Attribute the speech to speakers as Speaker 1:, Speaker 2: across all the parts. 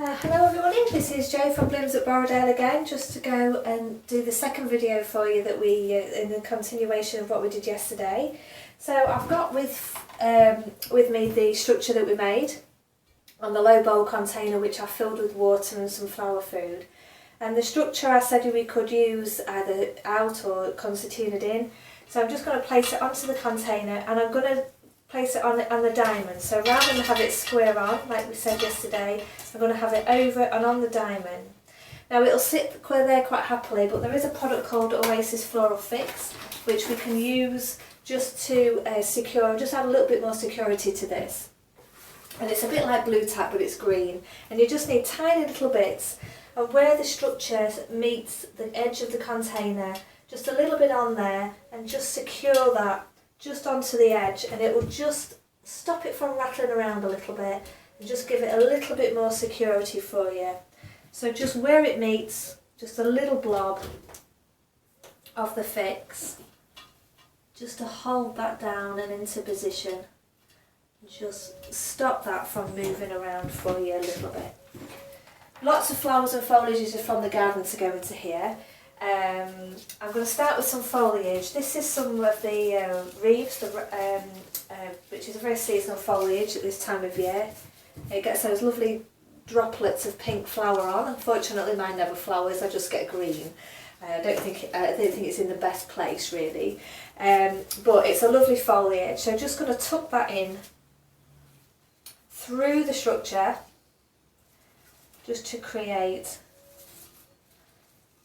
Speaker 1: Hello everybody, this is Jo from Blooms at Borrowdale again, just to go and do the second video for you that we, in the continuation of what we did yesterday. So I've got with me the structure that we made on the low bowl container, which I filled with water and some flower food. And the structure I said we could use either out or concertinaed in. So I'm just going to place it onto the container and I'm going to place it on the diamond. So rather than have it square on, like we said yesterday, I'm going to have it over and on the diamond. Now it'll sit there quite happily, but there is a product called Oasis Floral Fix, which we can use just to secure, just add a little bit more security to this. And it's a bit like Blue Tack, but it's green. And you just need tiny little bits of where the structure meets the edge of the container, just a little bit on there, and just secure that just onto the edge, and it will just stop it from rattling around a little bit and just give it a little bit more security for you. So just where it meets, just a little blob of the fix, just to hold that down and into position. Just stop that from moving around for you a little bit. Lots of flowers and foliages from the garden to go into here. I'm going to start with some foliage. This is some of the reeves, which is a very seasonal foliage at this time of year. It gets those lovely droplets of pink flower on. Unfortunately mine never flowers, I just get green. I don't think it's in the best place really, but it's a lovely foliage. So I'm just going to tuck that in through the structure just to create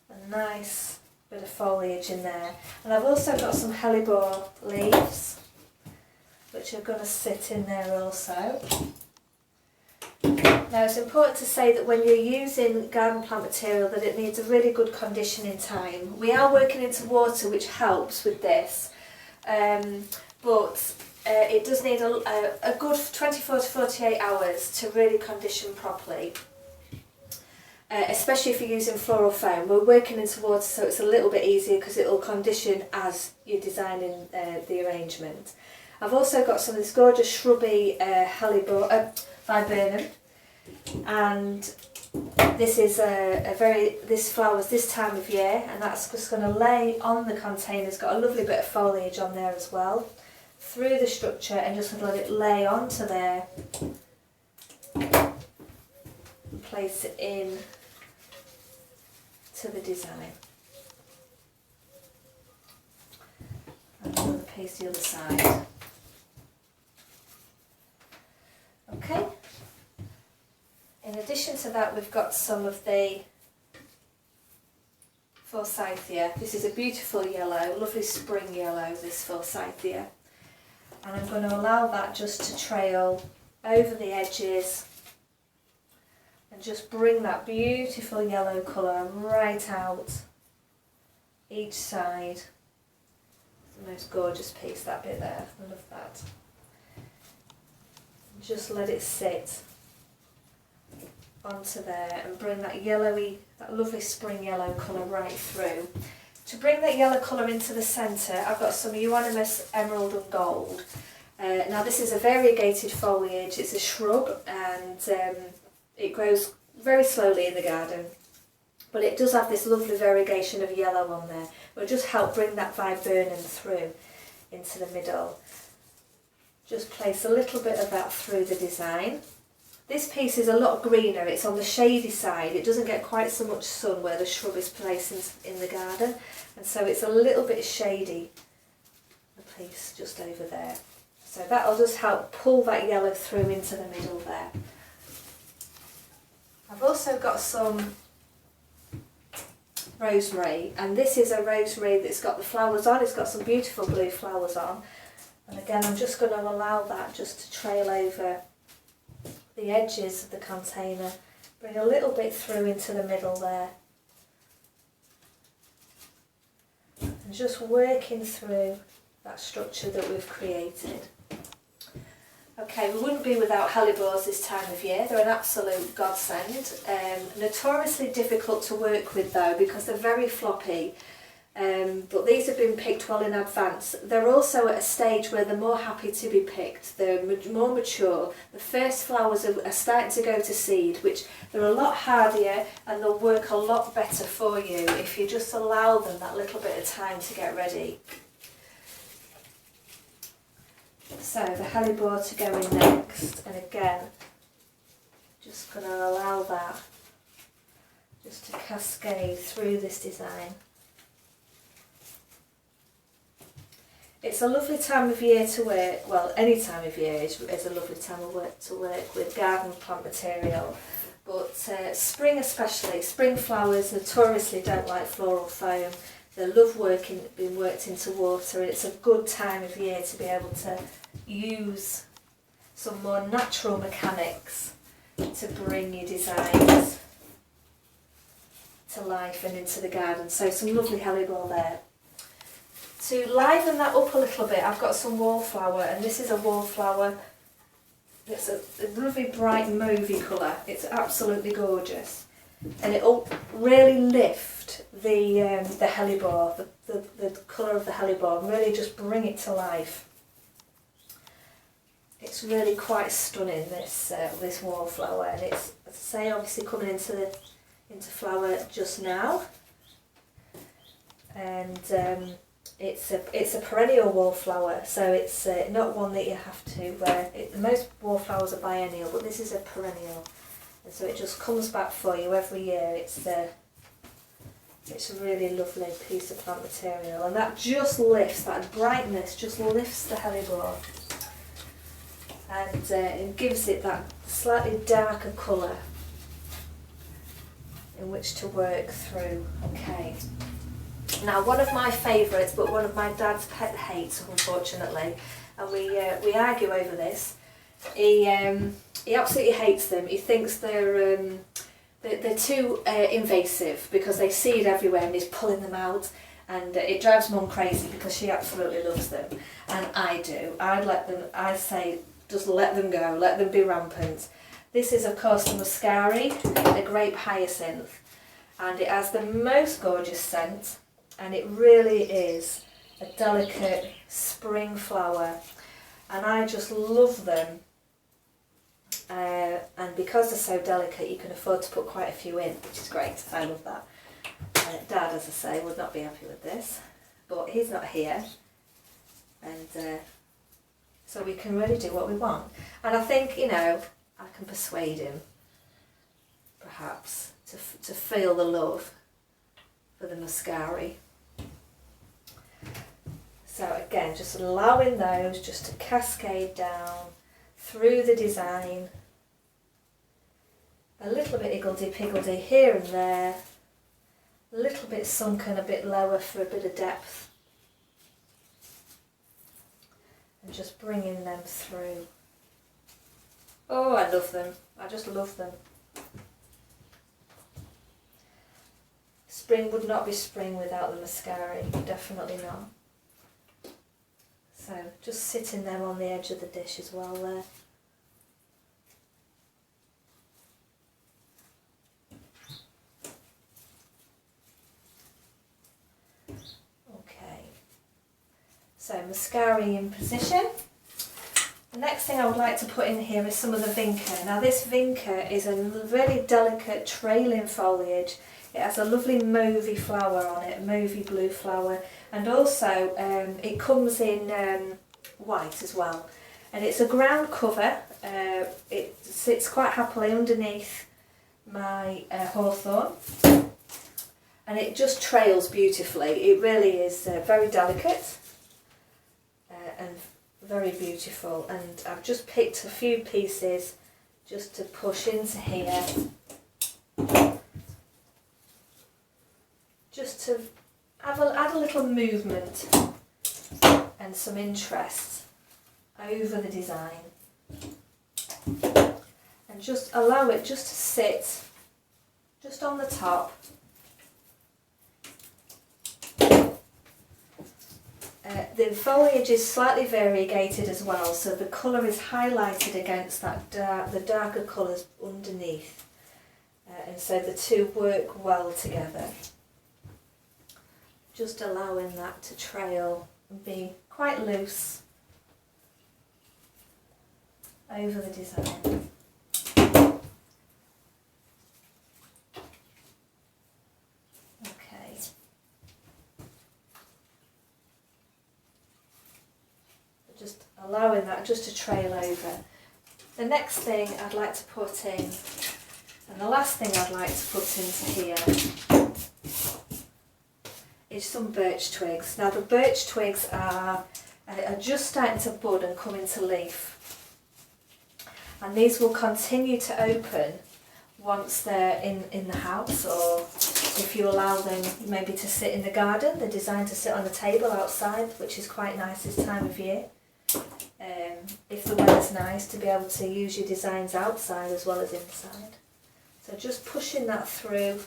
Speaker 1: a nice bit of foliage in there. And I've also got some hellebore leaves which are going to sit in there also. Now it's important to say that when you're using garden plant material that it needs a really good conditioning time. We are working into water, which helps with this, but it does need a good 24 to 48 hours to really condition properly. Especially if you're using floral foam. We're working into water, so it's a little bit easier because it will condition as you're designing the arrangement. I've also got some of this gorgeous shrubby viburnum, and this is this flowers this time of year, and that's just going to lay on the container. It's got a lovely bit of foliage on there as well, through the structure, and just let it lay onto there. Place it in to the design. And another piece the other side. Okay. In addition to that, we've got some of the forsythia. This is a beautiful yellow, lovely spring yellow, this forsythia. And I'm going to allow that just to trail over the edges and just bring that beautiful yellow colour right out each side. It's the most gorgeous piece, that bit there, I love that. Just let it sit onto there and bring that lovely spring yellow colour right through. To bring that yellow colour into the centre, I've got some euonymus emerald and gold. Now this is a variegated foliage, it's a shrub, and it grows very slowly in the garden, but it does have this lovely variegation of yellow on there. It will just help bring that viburnum through into the middle. Just place a little bit of that through the design. This piece is a lot greener, it's on the shady side, it doesn't get quite so much sun where the shrub is placed in the garden, and so it's a little bit shady, the piece just over there. So that'll just help pull that yellow through into the middle there. I've also got some rosemary, and this is a rosemary that's got the flowers on. It's got some beautiful blue flowers on, and again I'm just going to allow that just to trail over the edges of the container, bring a little bit through into the middle there, and just working through that structure that we've created. Okay, we wouldn't be without hellebores this time of year. They're an absolute godsend. Notoriously difficult to work with though, because they're very floppy. but these have been picked well in advance. They're also at a stage where they're more happy to be picked. They're more mature. The first flowers are starting to go to seed, which they're a lot hardier and they'll work a lot better for you if you just allow them that little bit of time to get ready. So the hellebore to go in next, and again, just going to allow that just to cascade through this design. It's a lovely time of year to work, well, any time of year is a lovely time of work to work with garden plant material, but spring especially. Spring flowers notoriously don't like floral foam. They love being worked into water. It's a good time of year to be able to use some more natural mechanics to bring your designs to life and into the garden. So some lovely hellebore there. To liven that up a little bit, I've got some wallflower, and this is a wallflower. It's a lovely bright mauvey colour. It's absolutely gorgeous, and it'll really lift the hellebore, the colour of the hellebore, and really just bring it to life. It's really quite stunning, this wallflower, and it's, as I say, obviously coming into flower just now, and it's a perennial wallflower, so it's not one that you have to. Most wallflowers are biennial, but this is a perennial, and so it just comes back for you every year. It's a really lovely piece of plant material, and that just lifts, that brightness just lifts the hellebore, and it gives it that slightly darker colour in which to work through. Okay. Now, one of my favourites, but one of my dad's pet hates, unfortunately, and we argue over this. He absolutely hates them. He thinks they're too invasive because they seed everywhere, and he's pulling them out, and it drives Mum crazy because she absolutely loves them, and I do. I say just let them go, let them be rampant. This is, of course, the muscari, the grape hyacinth, and it has the most gorgeous scent. And it really is a delicate spring flower, and I just love them, and because they're so delicate you can afford to put quite a few in, which is great. I love that. Dad, as I say, would not be happy with this, but he's not here, and so we can really do what we want. And I think, you know, I can persuade him perhaps to feel the love for the muscari. So again, just allowing those just to cascade down through the design. A little bit higgledy-piggledy here and there. A little bit sunken, a bit lower for a bit of depth. And just bringing them through. Oh, I love them. I just love them. Spring would not be spring without the muscari, definitely not. So just sitting them on the edge of the dish as well there. Okay, so muscari in position. The next thing I would like to put in here is some of the vinca. Now this vinca is a really delicate trailing foliage. It has a lovely mauvey flower on it, a mauvey blue flower, and also it comes in white as well. And it's a ground cover. It sits quite happily underneath my hawthorn, and it just trails beautifully. It really is very delicate and very beautiful. And I've just picked a few pieces just to push into here, just to add a little movement and some interest over the design, and just allow it just to sit just on the top. The foliage is slightly variegated as well, so the colour is highlighted against that the darker colours underneath, and so the two work well together. just allowing that to trail and be quite loose over the design. Okay. Just allowing that just to trail over. The next thing I'd like to put in, and the last thing I'd like to put into here, is some birch twigs. Now the birch twigs are just starting to bud and come into leaf. And these will continue to open once they're in the house, or if you allow them maybe to sit in the garden. They're designed to sit on a table outside, which is quite nice this time of year. If the weather's nice, to be able to use your designs outside as well as inside. So just pushing that through.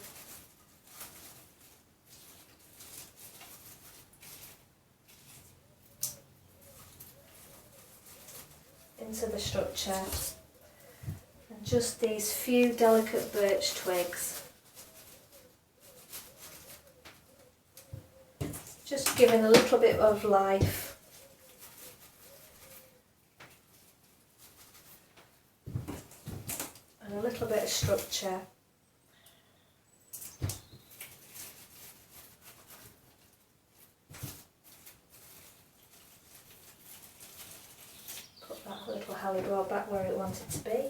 Speaker 1: Into the structure. And just these few delicate birch twigs. Just giving a little bit of life. And a little bit of structure. Put that little hellebore back where it wanted to be.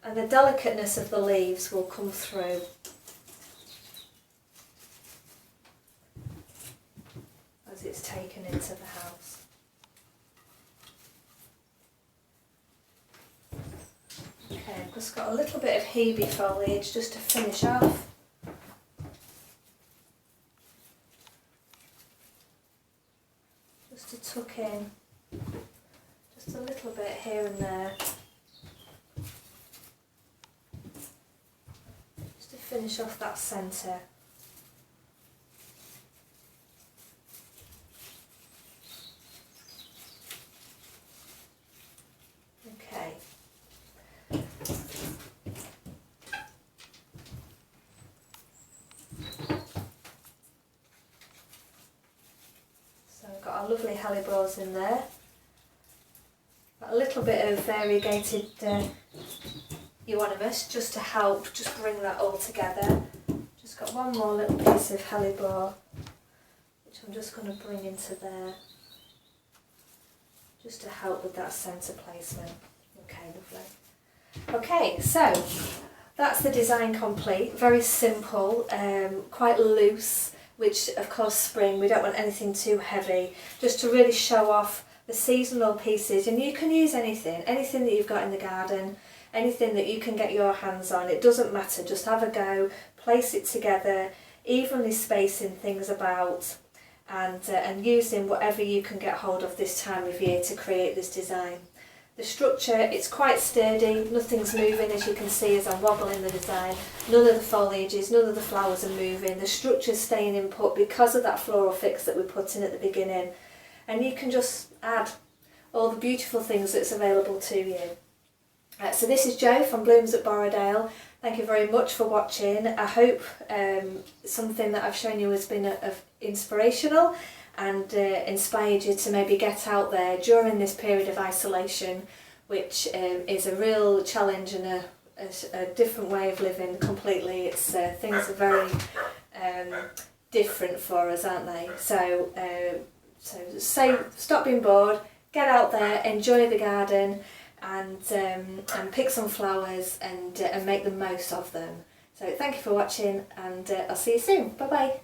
Speaker 1: And the delicateness of the leaves will come through. As it's taken into the house. Okay, I've just got a little bit of hebe foliage just to finish off. Just to tuck in just a little bit here and there. Just to finish off that centre. Okay. So I've got our lovely hellebores in there. Got a little bit of variegated euonymus just to help just bring that all together. Just got one more little piece of hellebore which I'm just going to bring into there just to help with that centre placement. Okay, lovely. Okay, so that's the design complete. Very simple, quite loose, which of course spring, we don't want anything too heavy, just to really show off the seasonal pieces. And you can use anything that you've got in the garden, anything that you can get your hands on. It doesn't matter, just have a go, place it together, evenly spacing things about, and using whatever you can get hold of this time of year to create this design. The structure, it's quite sturdy, nothing's moving as you can see as I'm wobbling the design. None of the foliages, none of the flowers are moving. The structure's staying in put because of that floral fix that we put in at the beginning. And you can just add all the beautiful things that's available to you. So this is Jo from Blooms at Borrowdale. Thank you very much for watching. I hope something that I've shown you has been inspirational and inspired you to maybe get out there during this period of isolation, which is a real challenge and a different way of living completely. It's things are very different for us, aren't they? So stop being bored, get out there, enjoy the garden, and pick some flowers and make the most of them. So thank you for watching, and I'll see you soon. Bye bye.